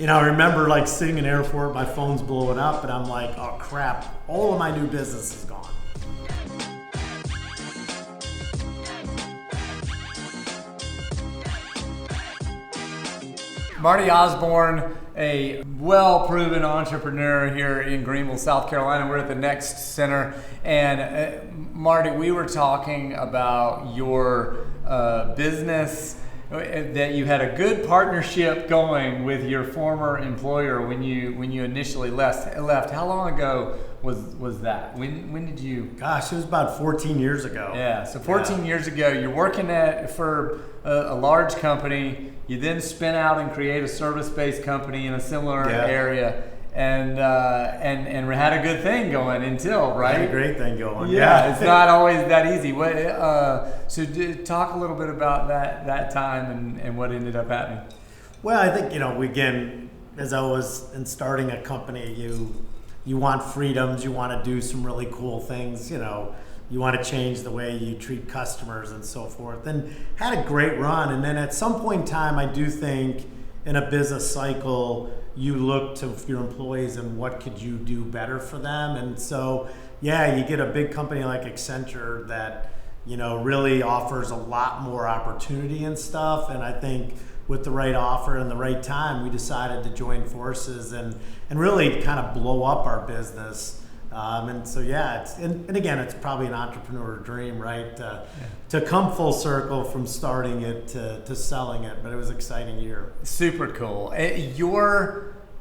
I remember like sitting in the airport, my phone's blowing up, and I'm like, oh crap, all of my new business is gone. Marty Osborne, a well-proven entrepreneur here in Greenville, South Carolina. We're at the Next Center. And Marty, we were talking about your business, that you had a good partnership going with your former employer when you initially left. How long ago was that? When did you? Gosh, it was about 14 years ago. Yeah, so 14 years ago, you're working for a large company. You then spin out and create a service-based company in a similar area, and had a good thing going until, right? Had a great thing going. Yeah, it's not always that easy. Talk a little bit about that time and what ended up happening. Well, I think, again, as I was in starting a company, you want freedoms, you want to do some really cool things, you want to change the way you treat customers and so forth, and had a great run. And then at some point in time, I do think in a business cycle, you look to your employees and what could you do better for them. And so, you get a big company like Accenture that, really offers a lot more opportunity and stuff. And I think with the right offer and the right time, we decided to join forces and really kind of blow up our business. And so, and again, it's probably an entrepreneur dream, right? To come full circle from starting it to selling it, but it was an exciting year. Super cool. In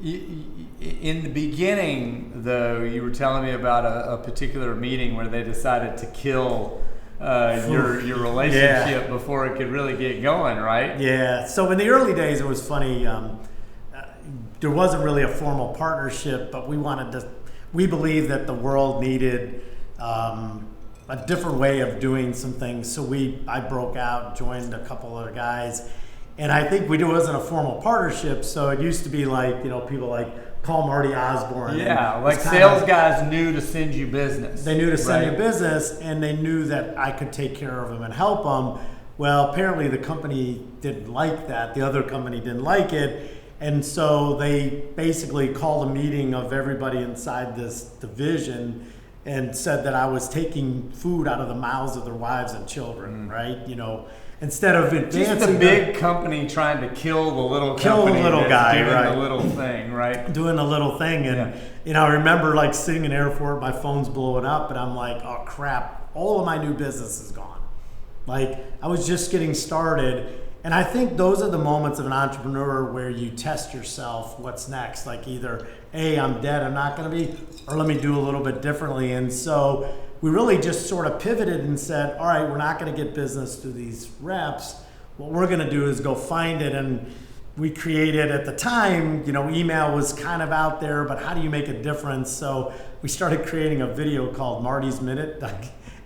the beginning, though, you were telling me about a particular meeting where they decided to kill your relationship before it could really get going, right? Yeah. So in the early days, it was funny. There wasn't really a formal partnership, but we believed that the world needed a different way of doing some things. So I broke out, joined a couple other guys, and I think there wasn't a formal partnership. So it used to be like, people like call Marty Osborne. Yeah, like sales guys knew to send you business. They knew to send you business, and they knew that I could take care of them and help them. Well, apparently the company didn't like that. The other company didn't like it. And so they basically called a meeting of everybody inside this division and said that I was taking food out of the mouths of their wives and children, right? Instead of advancing. Just the big company trying to kill the little company. Kill the little guy, right? The little thing, right? Doing the little thing. And, I remember like sitting in the airport, my phone's blowing up, and I'm like, oh crap, all of my new business is gone. Like, I was just getting started. And I think those are the moments of an entrepreneur where you test yourself, what's next? Like either, A, I'm dead, I'm not going to be, or let me do a little bit differently. And so we really just sort of pivoted and said, all right, we're not going to get business through these reps. What we're going to do is go find it. And we created, at the time, email was kind of out there, but how do you make a difference? So we started creating a video called Marty's Minute.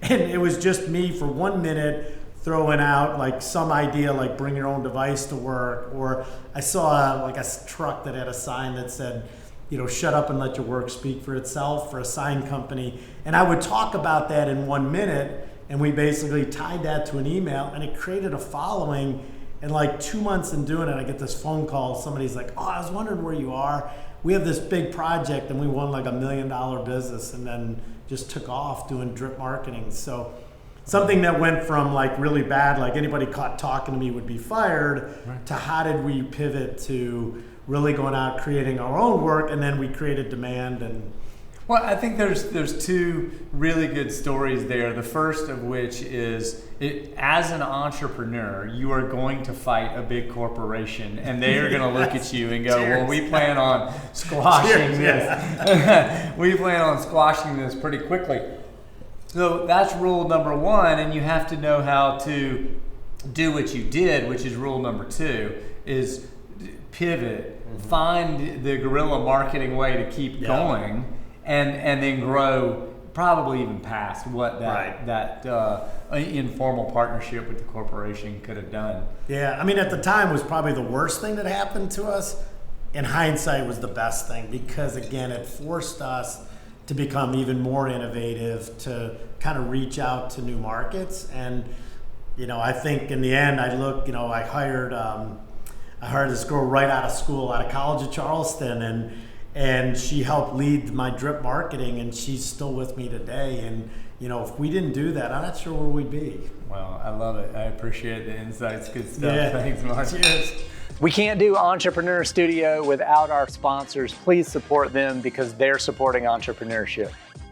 And it was just me for 1 minute throwing out like some idea, like bring your own device to work. Or I saw a truck that had a sign that said, shut up and let your work speak for itself, for a sign company. And I would talk about that in 1 minute, and we basically tied that to an email, and it created a following. And like 2 months in doing it, I get this phone call. Somebody's like, oh, I was wondering where you are. We have this big project, and we won like $1 million business, and then just took off doing drip marketing. So something that went from like really bad, like anybody caught talking to me would be fired, to how did we pivot to really going out creating our own work, and then we created demand. And well, I think there's two really good stories there. The first of which is, as an entrepreneur, you are going to fight a big corporation, and they are going to look at you and go, well, we plan on squashing this. We plan on squashing this pretty quickly. So that's rule number one, and you have to know how to do what you did, which is rule number two, is pivot, find the guerrilla marketing way to keep going, and then grow, probably even past what that informal partnership with the corporation could have done. Yeah, I mean, at the time, it was probably the worst thing that happened to us. In hindsight, it was the best thing, because again, it forced us to become even more innovative, to kind of reach out to new markets. And I think in the end, I hired I hired this girl right out of school, out of College of Charleston, and she helped lead my drip marketing, and she's still with me today. And you know, if we didn't do that, I'm not sure where we'd be. Well, I love it. I appreciate the insights. Good stuff. Yeah. Thanks, Marty. Cheers. We can't do Entrepreneur Studio without our sponsors. Please support them because they're supporting entrepreneurship.